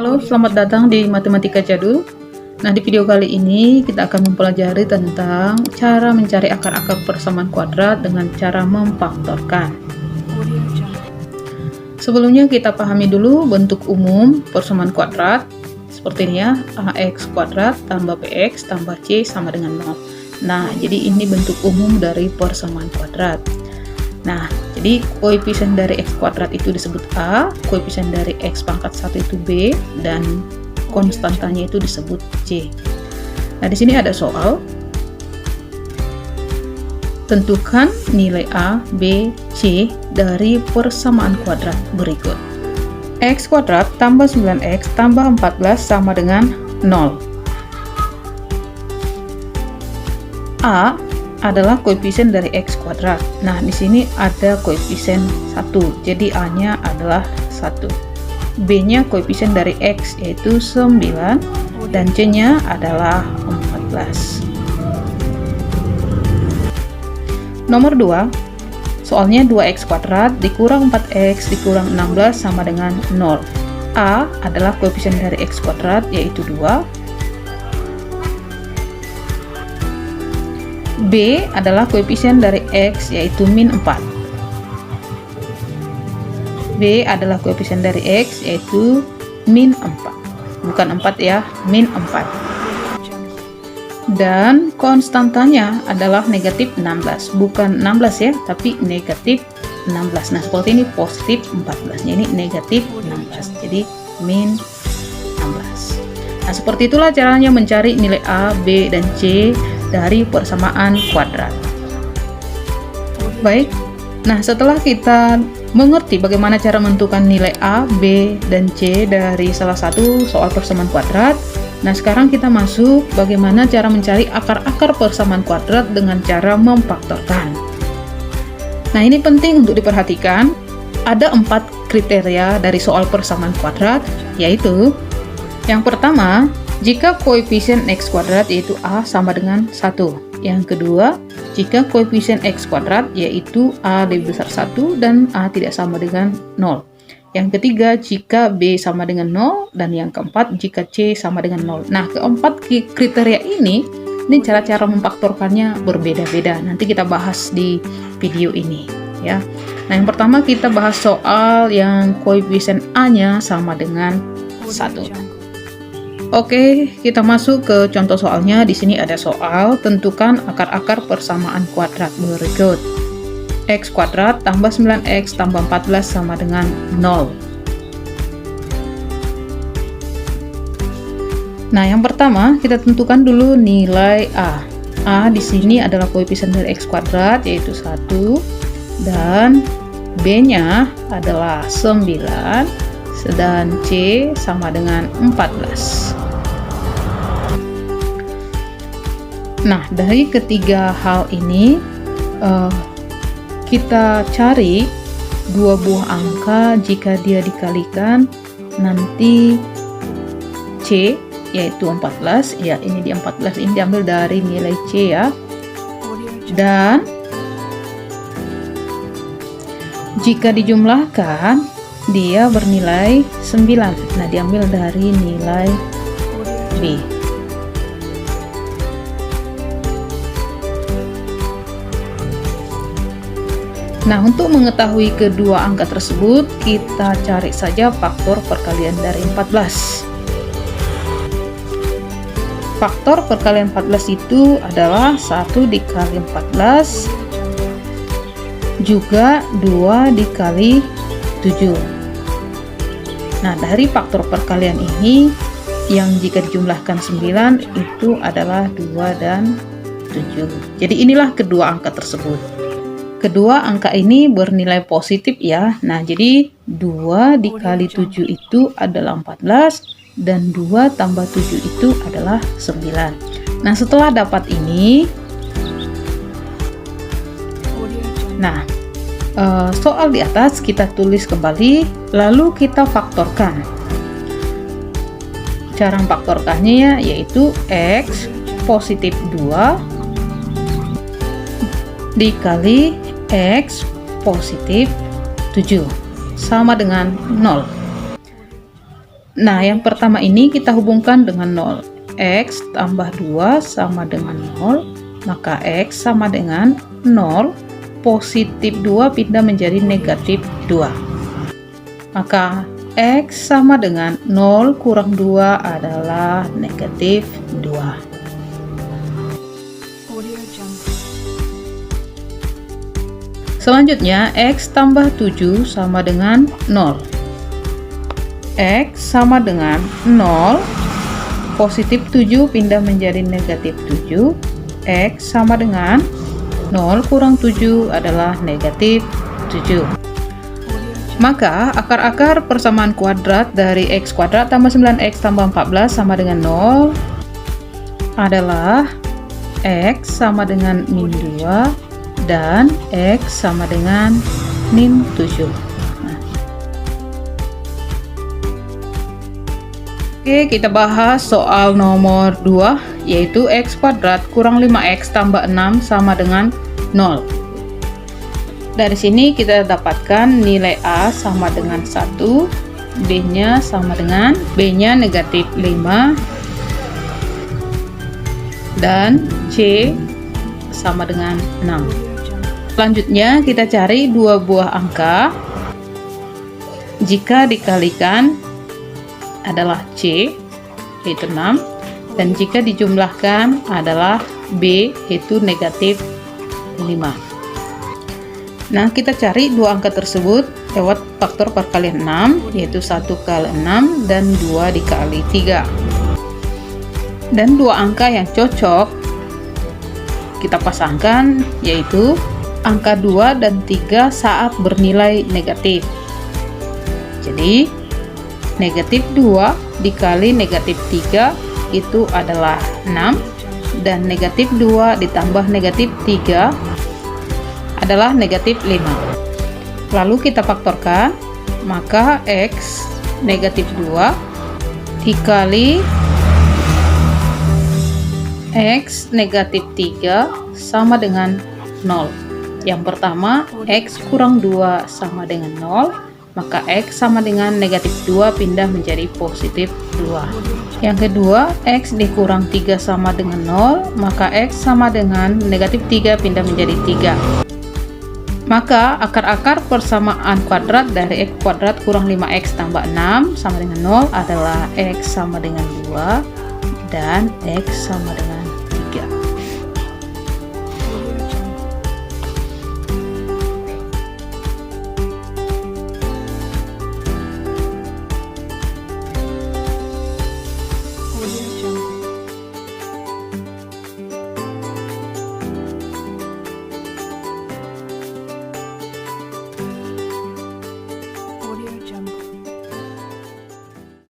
Halo, selamat datang di Matematika Jadul. Nah, di video kali ini kita akan mempelajari tentang cara mencari akar-akar persamaan kuadrat dengan cara memfaktorkan. Sebelumnya kita pahami dulu bentuk umum persamaan kuadrat. Seperti ini ya, ax kuadrat tambah bx tambah c sama dengan 0. Nah, jadi ini bentuk umum dari persamaan kuadrat. Nah, jadi koefisien dari x kuadrat itu disebut A, koefisien dari x pangkat 1 itu B, dan konstantanya itu disebut C. Nah, di sini ada soal. Tentukan nilai A, B, C dari persamaan kuadrat berikut. X kuadrat tambah 9x tambah 14 sama dengan 0. A adalah koefisien dari x kuadrat. Nah, di sini ada koefisien 1, jadi A-nya adalah 1. B-nya koefisien dari x yaitu 9 dan C-nya adalah 14. Nomor 2, soalnya 2x kuadrat dikurang 4x dikurang 16 sama dengan 0. A adalah koefisien dari x kuadrat yaitu 2. B adalah koefisien dari x yaitu min 4. B adalah koefisien dari x yaitu min 4. Bukan 4 ya, min 4. Dan konstantanya adalah negatif 16. Bukan 16 ya, tapi negatif 16. Nah, seperti ini positif 14. Ini negatif 16. Jadi min 16. Nah, seperti itulah caranya mencari nilai A, B, dan C dari persamaan kuadrat. Baik, nah setelah kita mengerti bagaimana cara menentukan nilai A, B, dan C dari salah satu soal persamaan kuadrat, nah sekarang kita masuk bagaimana cara mencari akar-akar persamaan kuadrat dengan cara memfaktorkan. Nah, ini penting untuk diperhatikan. Ada 4 kriteria dari soal persamaan kuadrat, yaitu yang pertama, jika koefisien x kuadrat yaitu A sama dengan 1. Yang kedua, jika koefisien x kuadrat yaitu A lebih besar 1 dan A tidak sama dengan 0. Yang ketiga, jika B sama dengan 0. Dan yang keempat, jika C sama dengan 0. Nah, keempat kriteria ini cara-cara memfaktorkannya berbeda-beda. Nanti kita bahas di video ini ya. Nah, yang pertama kita bahas soal yang koefisien A-nya sama dengan 1. Oke, kita masuk ke contoh soalnya. Di sini ada soal, tentukan akar-akar persamaan kuadrat berikut. X kuadrat tambah 9x tambah 14 sama dengan 0. Nah, yang pertama kita tentukan dulu nilai A. A di sini adalah koefisien dari x kuadrat yaitu 1 dan B-nya adalah 9 dan C sama dengan 14. Nah, dari ketiga hal ini kita cari dua buah angka jika dia dikalikan nanti C yaitu 14 ya, ini di 14 ini diambil dari nilai C ya, dan jika dijumlahkan dia bernilai 9. Nah, diambil dari nilai B. Nah, untuk mengetahui kedua angka tersebut, kita cari saja faktor perkalian dari 14. Faktor perkalian 14 itu adalah 1 dikali 14 juga 2 dikali 7. Nah, dari faktor perkalian ini yang jika dijumlahkan 9 itu adalah 2 dan 7. Jadi inilah kedua angka tersebut. Kedua angka ini bernilai positif ya. Nah, jadi 2 dikali 7 itu adalah 14 dan 2 tambah 7 itu adalah 9. Nah, setelah dapat ini, nah soal di atas kita tulis kembali lalu kita faktorkan. Cara memfaktorkannya yaitu x positif 2 dikali x positif 7 sama dengan 0. Nah, yang pertama ini kita hubungkan dengan 0. X tambah 2 sama dengan 0, maka X sama dengan 0, positif 2 pindah menjadi negatif 2. Maka X sama dengan 0 kurang 2 adalah negatif 2. Selanjutnya, X tambah 7 sama dengan 0. X sama dengan 0, positif 7 pindah menjadi negatif 7. X sama dengan 0 kurang 7 adalah negatif 7. Maka akar-akar persamaan kuadrat dari X kuadrat tambah 9X tambah 14 sama dengan 0 adalah X sama dengan min 2 dan X sama dengan min 7. Oke, kita bahas soal nomor 2, yaitu X kuadrat kurang 5X tambah 6 sama dengan 0. Dari sini kita dapatkan nilai A sama dengan 1, B-nya sama dengan, B-nya negatif 5, dan C sama dengan 6. Selanjutnya kita cari dua buah angka. Jika dikalikan adalah C, yaitu 6, dan jika dijumlahkan adalah B, yaitu negatif 5. Nah, kita cari dua angka tersebut lewat faktor perkalian 6, yaitu 1 kali 6 dan 2 dikali 3. Dan dua angka yang cocok kita pasangkan, yaitu angka 2 dan 3 saat bernilai negatif. Jadi, negatif 2 dikali negatif 3 itu adalah 6, dan negatif 2 ditambah negatif 3 adalah negatif 5. Lalu kita faktorkan, maka X negatif 2 dikali X negatif 3 sama dengan 0. Yang pertama, X kurang 2 sama dengan 0, maka X sama dengan negatif 2 pindah menjadi positif 2. Yang kedua, X dikurang 3 sama dengan 0, maka X sama dengan negatif 3 pindah menjadi 3. Maka akar-akar persamaan kuadrat dari X kuadrat kurang 5X tambah 6 sama dengan 0 adalah X sama dengan 2 dan X sama dengan